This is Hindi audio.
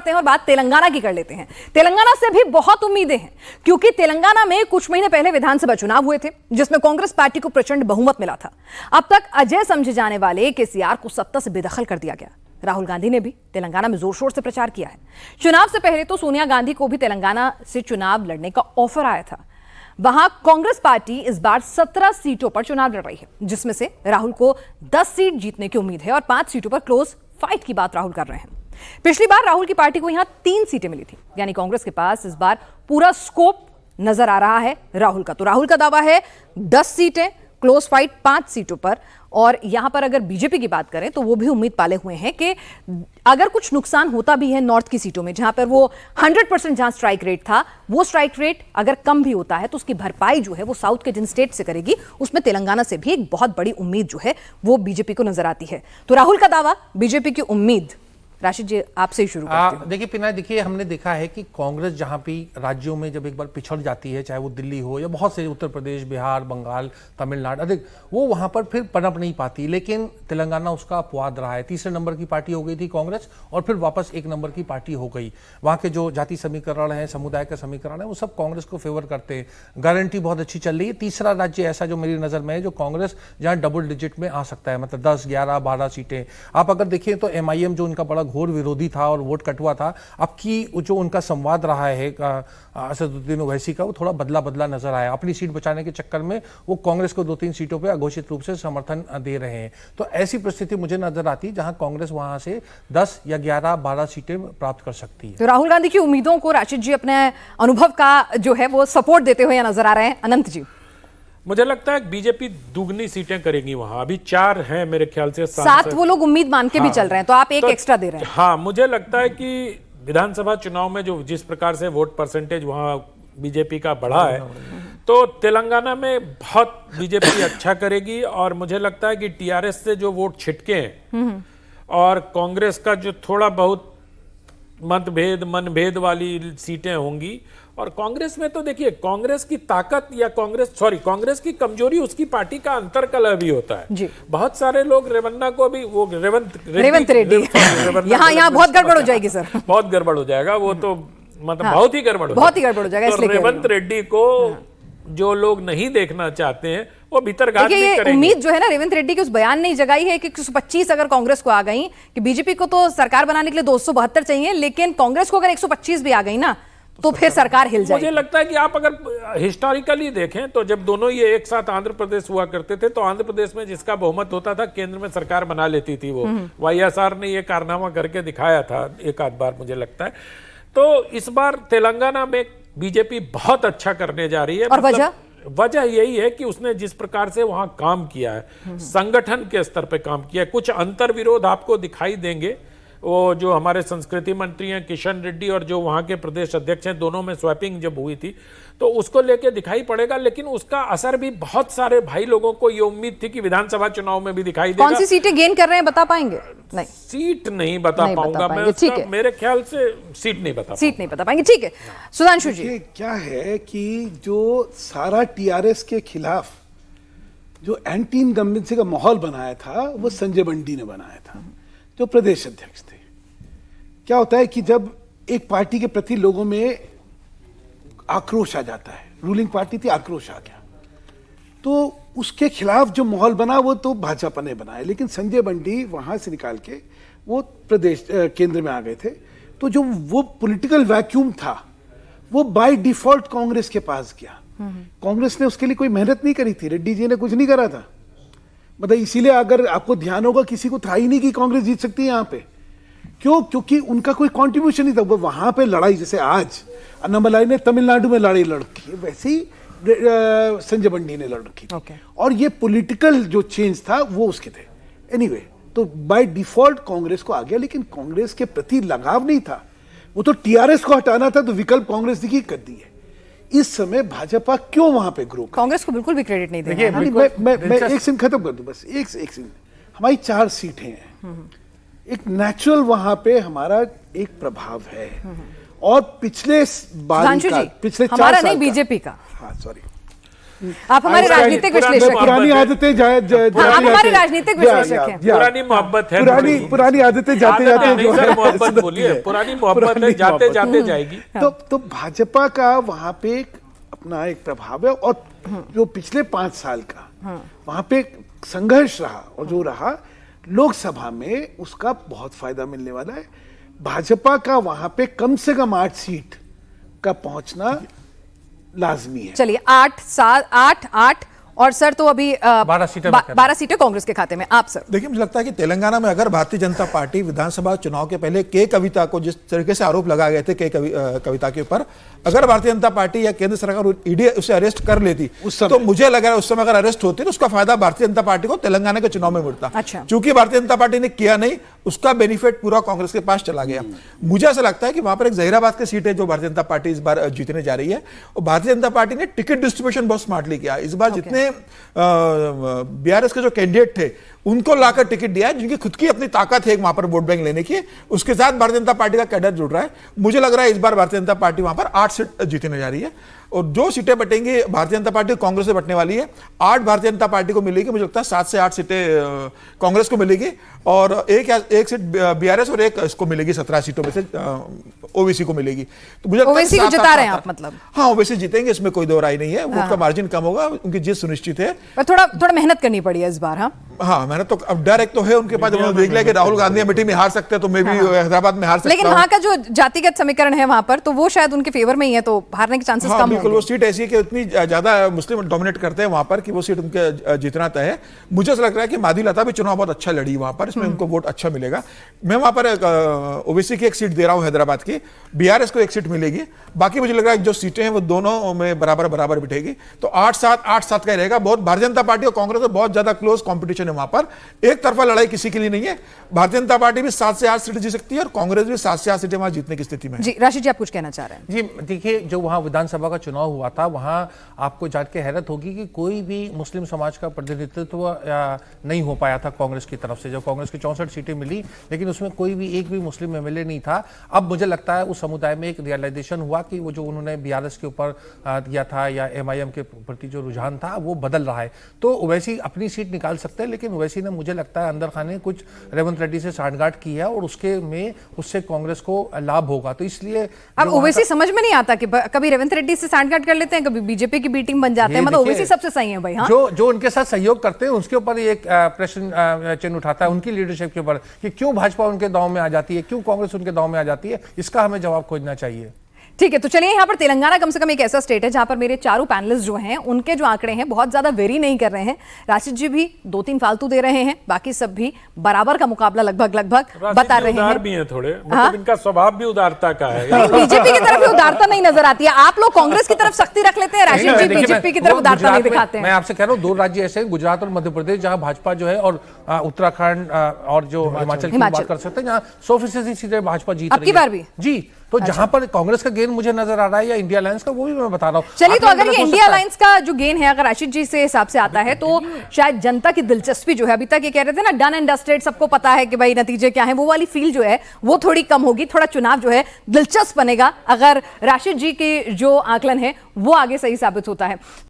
आते हैं और बात तेलंगाना की कर लेते हैं। तेलंगाना से भी बहुत उम्मीदें हैं, क्योंकि तेलंगाना में कुछ महीने पहले विधानसभा चुनाव हुए थे, जिसमें कांग्रेस पार्टी को प्रचंड बहुमत मिला था। अब तक अजय समझे जाने वाले केसीआर को सत्ता से बेदखल कर दिया गया। राहुल गांधी ने भी तेलंगाना में जोर शोर से प्रचार किया है। चुनाव से पहले तो सोनिया गांधी को भी तेलंगाना से चुनाव लड़ने का ऑफर आया था। वहां कांग्रेस पार्टी इस बार 17 सीटों पर चुनाव लड़ रही है, जिसमें से राहुल को 10 सीट जीतने की उम्मीद है और 5 सीटों पर क्लोज फाइट की बात राहुल कर रहे हैं। पिछली बार राहुल की पार्टी को यहां 3 सीटें मिली थी, यानी कांग्रेस के पास इस बार पूरा स्कोप नजर आ रहा है राहुल का। तो राहुल का दावा है 10 सीटें, क्लोज फाइट 5 सीटों पर। और यहां पर अगर बीजेपी की बात करें तो वो भी उम्मीद पाले हुए हैं कि अगर कुछ नुकसान होता भी है नॉर्थ की सीटों में, जहां पर वो 100% जहां स्ट्राइक रेट था, वो स्ट्राइक रेट अगर कम भी होता है तो उसकी भरपाई जो है वो साउथ के जिन स्टेट से करेगी, उसमें तेलंगाना से भी एक बहुत बड़ी उम्मीद जो है वो बीजेपी को नजर आती है। तो राहुल का दावा, बीजेपी की उम्मीद। राशिद जी, आपसे ही शुरू करते हैं। देखिए पिनाय, देखिए हमने देखा है कि कांग्रेस जहां भी राज्यों में जब एक बार पिछड़ जाती है, चाहे वो दिल्ली हो या बहुत से उत्तर प्रदेश, बिहार, बंगाल, तमिलनाडु, अधिक वो वहां पर फिर पनप नहीं पाती। लेकिन तेलंगाना उसका अपवाद रहा है। तीसरे नंबर की पार्टी हो गई थी कांग्रेस और फिर वापस 1 नंबर की पार्टी हो गई। वहां के जो जाति समीकरण है, समुदाय का समीकरण है, वो सब कांग्रेस को फेवर करते हैं। गारंटी बहुत अच्छी चल रही है। तीसरा राज्य ऐसा जो मेरी नजर में है जो कांग्रेस जहां डबल डिजिट में आ सकता है, मतलब 10, 11, 12 सीटें। आप अगर देखिए तो MIM जो उनका बड़ा घोर विरोधी था और वोट कटुआ था, अब की जो उनका संवाद रहा है असदुद्दीन ओवैसी का, वो थोड़ा बदला बदला नजर आया। अपनी सीट बचाने के चक्कर में वो कांग्रेस को 2-3 सीटों पे अघोषित रूप से समर्थन दे रहे हैं। तो ऐसी परिस्थिति मुझे नजर आती है जहां कांग्रेस वहां से 10 या 11, 12 सीटें प्राप्त कर सकती है। तो राहुल गांधी की उम्मीदों को राशिद जी अपने अनुभव का जो है वो सपोर्ट देते हुए नजर आ रहे हैं। अनंत जी, मुझे लगता है बीजेपी दुगनी सीटें करेगी। वहां अभी 4 हैं मेरे ख्याल से, 7 वो लोग उम्मीद मान के भी चल रहे हैं, तो आप एक एक्स्ट्रा दे रहे हैं। हाँ, मुझे लगता है कि विधानसभा चुनाव में जो जिस प्रकार से वोट परसेंटेज वहां बीजेपी का बढ़ा है, तो तेलंगाना में बहुत बीजेपी अच्छा करेगी। और मुझे लगता है कि TRS से जो वोट छिटके हैं और कांग्रेस का जो थोड़ा बहुत मनभेद वाली सीटें होंगी। और कांग्रेस में तो देखिए, कांग्रेस की ताकत या कांग्रेस की कमजोरी उसकी पार्टी का अंतरकलह भी होता है। बहुत सारे लोग रेवन्ना को भी, वो रेवंत रेड्डी यहाँ बहुत गड़बड़ हो जाएगी सर, बहुत गड़बड़ हो जाएगा वो तो, मतलब बहुत ही गड़बड़ हो जाएगा। तो रेवंत रेड्डी को जो लोग नहीं देखना चाहते हैं वो भीतर घात भी करेंगे। उम्मीद जो है ना, रेवंत रेड्डी की उस बयान ने जगाई है कि 125 अगर कांग्रेस को आ गई, कि बीजेपी को तो सरकार बनाने के लिए 272 चाहिए, लेकिन कांग्रेस को अगर 125 भी आ गई ना तो फिर सरकार हिल जाएगी। मुझे लगता है कि आप अगर हिस्टोरिकली देखें तो जब दोनों ये एक साथ आंध्र प्रदेश हुआ करते थे, तो आंध्र प्रदेश में जिसका बहुमत होता था केंद्र में सरकार बना लेती थी। वो YSR ने ये कारनामा करके दिखाया था एक आध बार, मुझे लगता है। तो इस बार तेलंगाना में बीजेपी बहुत अच्छा करने जा रही है। और वजह यही है कि उसने जिस प्रकार से वहां काम किया है, संगठन के स्तर पे काम किया है। कुछ अंतर विरोध आपको दिखाई देंगे। वो जो हमारे संस्कृति मंत्री हैं किशन रेड्डी और जो वहां के प्रदेश अध्यक्ष हैं, दोनों में स्वैपिंग जब हुई थी तो उसको लेके दिखाई पड़ेगा। लेकिन उसका असर भी बहुत सारे भाई लोगों को ये उम्मीद थी कि विधानसभा चुनाव में भी दिखाई देगा। कौन सी सीटें गेन कर रहे हैं बता पाएंगे? नहीं, सीट नहीं बता पाऊंगा मैं, ठीक है, मेरे ख्याल से सीट नहीं बता पाएंगे। ठीक है, सुधांशु जी, क्या है कि जो सारा TRS के खिलाफ जो एंटी इनकम्बेंसी का माहौल बनाया था, वो संजय बंटी ने बनाया था, जो प्रदेश अध्यक्ष थे। क्या होता है कि जब एक पार्टी के प्रति लोगों में आक्रोश आ जाता है, रूलिंग पार्टी थी, आक्रोश आ गया, तो उसके खिलाफ जो माहौल बना वो तो भाजपा ने बनाया। लेकिन संजय बंटी वहां से निकाल के वो प्रदेश केंद्र में आ गए थे, तो जो वो पॉलिटिकल वैक्यूम था वो बाय डिफॉल्ट कांग्रेस के पास गया। कांग्रेस ने उसके लिए कोई मेहनत नहीं करी थी, रेड्डी जी ने कुछ नहीं करा था। मतलब इसीलिए अगर आपको ध्यान होगा, किसी को था ही नहीं कि कांग्रेस जीत सकती है यहाँ पे। क्यों? क्योंकि उनका कोई कंट्रीब्यूशन नहीं था। वो वहां पे लड़ाई, जैसे आज अन्नामलाई ने तमिलनाडु में लड़ाई लड़की, वैसे ही संजय बंटी ने लड़ रखी थी। और ये पॉलिटिकल जो चेंज था वो उसके थे। एनीवे, तो बाय डिफॉल्ट कांग्रेस को आ गया, लेकिन कांग्रेस के प्रति लगाव नहीं था। वो तो TRS को हटाना था, तो विकल्प कांग्रेस की कर दी है। इस समय भाजपा क्यों वहां पे ग्रो? कांग्रेस को बिल्कुल भी क्रेडिट नहीं देंगे। मैं एक सीन खत्म कर दूं, बस एक सीन। हमारी 4 सीटें हैं, एक नेचुरल वहां पे हमारा एक प्रभाव है। और पिछले बार का, पिछले 4 साल नहीं, बीजेपी का, हाँ सॉरी, आप हमारे राजनीतिक विश्लेषक हैं। पुरानी आदतें हाँ, आप हमारे राजनीतिक विश्लेषक हैं। पुरानी मोहब्बत है, पुरानी आदतें जाते जाते जो है मोहब्बत बोलिए, पुरानी मोहब्बत है, जाते जाते जाएगी। तो भाजपा का वहां पे अपना एक प्रभाव है, और जो पिछले 5 साल का वहां पे संघर्ष रहा, और जो रहा लोकसभा में, उसका बहुत फायदा मिलने वाला है। भाजपा का वहां पे कम से कम 8 सीट का पहुंचना लाजमी है। चलिए 8, 7, 8 और सर तो अभी 12 सीटें 12 सीटें कांग्रेस के खाते में। आप सर देखिए, मुझे लगता है कि तेलंगाना में अगर भारतीय जनता पार्टी विधानसभा चुनाव के पहले के कविता को, जिस तरीके से आरोप लगाए गए थे के कविता के ऊपर, अगर भारतीय जनता पार्टी या केंद्र सरकार ईडी उसे अरेस्ट कर लेती तो मुझे लग रहा है उस समय अगर अरेस्ट होती तो उसका फायदा भारतीय जनता पार्टी को तेलंगाना के चुनाव में मिलता। अच्छा। चूंकि भारतीय जनता पार्टी ने किया नहीं, उसका बेनिफिट पूरा कांग्रेस के पास चला गया। मुझे ऐसा लगता है कि वहां पर एक जहीराबाद की सीट है जो भारतीय जनता पार्टी इस बार जीतने जा रही है, और भारतीय जनता पार्टी ने टिकट डिस्ट्रीब्यूशन बहुत स्मार्टली किया इस बार। जितने बीआरएस के जो कैंडिडेट थे उनको लाकर टिकट दिया है, जिनकी खुद की अपनी ताकत है वहां पर वोट बैंक लेने की, उसके साथ भारतीय जनता पार्टी का कैडर जुड़ रहा है। मुझे लग रहा है इस बार भारतीय जनता पार्टी वहां पर 8 सीट जीतने जा रही है, और जो सीटें बटेंगी भारतीय जनता पार्टी कांग्रेस से बटने वाली है। 8 भारतीय जनता पार्टी को मिलेगी, मुझे लगता है 7 से 8 सीटें कांग्रेस को मिलेगी, और एक सीट बीआरएस और एक इसको मिलेगी, 17 सीटों में से ओवीसी को मिलेगी। तो मुझे ओवैसी को जिता रहे हैं आप मतलब? हाँ, ओवैसी जीतेंगे, इसमें कोई दो राय नहीं है। वोट का मार्जिन कम होगा, उनकी जीत सुनिश्चित है। पर थोड़ा मेहनत करनी पड़ी है इस बार। हाँ, मैंने तो अब डर एक तो है उनके पास, उन्होंने देख लिया कि राहुल गांधी अमेठी में हार सकते हैं, तो मैं भी हैदराबाद में हार सकता हूं। लेकिन वहां का जो जातिगत समीकरण है वहां पर, तो वो शायद उनके फेवर में ही है, तो हारने के चांसेस कम बिल्कुल। वो सीट ऐसी है कि इतनी ज्यादा मुस्लिम डोमिनेट करते हैं वहां पर कि वो सीट उनके जीतना तय है। मुझे ऐसा लग रहा है कि माधी लता भी चुनाव बहुत अच्छा लड़ी वहां पर, इसमें उनको वोट अच्छा मिलेगा। मैं वहां पर ओबीसी की एक सीट दे रहा हूं हैदराबाद की, बीआरएस को एक सीट मिलेगी, बाकी मुझे लग रहा है जो सीटें हैं वो दोनों में बराबर बिठेगी। तो 8-7 का ही रहेगा। बहुत भारतीय जनता पार्टी और कांग्रेस में बहुत ज्यादा क्लोज कंपटीशन है वहां पर, एक तरफा लड़ाई किसी के लिए नहीं है। भारतीय जनता पार्टी भी 7 से 8 सीटें जीत सकती है, और कांग्रेस भी 7 से 8 सीटें वहां जीतने की स्थिति में है। जी राशिद जी, आप कुछ कहना चाह रहे हैं? जी देखिए, जो वहाँ विधानसभा का चुनाव हुआ था, वहाँ आपको जान के हैरत होगी कि कोई भी मुस्लिम समाज का प्रतिनिधित्व नहीं हो पाया था कांग्रेस की तरफ से। जब कांग्रेस की 64 सीटें मिली, लेकिन उसमें कोई भी एक भी मुस्लिम एमएलए नहीं था। अब मुझे लगता है उस समुदाय में एक रियलाइजेशन हुआ कि वो जो उन्होंने बीआरएस के ऊपर दिया था या एमआईएम के प्रति जो रुझान था वो बदल रहा है। तो ओवैसी अपनी सीट निकाल सकते हैं, लेकिन ओवैसी ने मुझे लगता है अंदर खाने कुछ रेवंत रेड्डी से सांठगांठ की है, और उससे कांग्रेस को लाभ होगा। तो इसलिए अब ओवैसी समझ में नहीं आता कि कभी रेवंत रेड्डी से सांठगांठ कर लेते हैं, कभी बीजेपी की बी टीम बन जाते हैं। मतलब ओवैसी सबसे सही है भाई। हाँ, जो उनके साथ सहयोग करते हैं उसके ऊपर एक प्रश्न चिन्ह उठाता है उनकी लीडरशिप के ऊपर कि क्यों भाजपा उनके दांव में आ जाती है, क्यों कांग्रेस उनके दांव में आ जाती है। इसका हमें जवाब खोजना चाहिए। ठीक है, तो चलिए यहाँ पर तेलंगाना कम से कम एक ऐसा स्टेट है जहां पर मेरे चारों पैनलिस्ट जो हैं उनके जो आंकड़े हैं बहुत ज्यादा वेरी नहीं कर रहे हैं। राशिद जी भी 2-3 फालतू दे रहे हैं, बाकी सब भी बराबर का मुकाबला लगभग बता रहे हैं। उदार भी हैं थोड़े, मतलब इनका स्वभाव भी उदारता का है। बीजेपी की तरफ उदारता नहीं नजर आती है। आप लोग कांग्रेस की तरफ सख्ती रख लेते हैं, राशिद जी बीजेपी की तरफ उदारता नहीं दिखाते हैं। मैं आपसे कह रहा हूँ 2 राज्य ऐसे हैं, गुजरात और मध्य प्रदेश, जहां भाजपा जो है, और उत्तराखंड और जो हिमाचल की बात कर सकते हैं, जहां 100% सीटें भाजपा जीत रही है। अब की बार भी जी। तो जहां पर कांग्रेस का गेन मुझे नजर आ रहा है या इंडिया अलायंस का, वो भी मैं बता रहा हूं। चलिए, तो अगर ये इंडिया अलायंस का जो गेन है अगर राशिद जी से हिसाब से आता है, तो शायद जनता की दिलचस्पी जो है, अभी तक ये कह रहे थे ना डन एंड डस्टेड, सबको पता है कि भाई नतीजे क्या है, वो वाली फील जो है वो थोड़ी कम होगी। थोड़ा चुनाव जो है दिलचस्प बनेगा अगर राशिद जी के जो आकलन है वो आगे सही साबित होता है।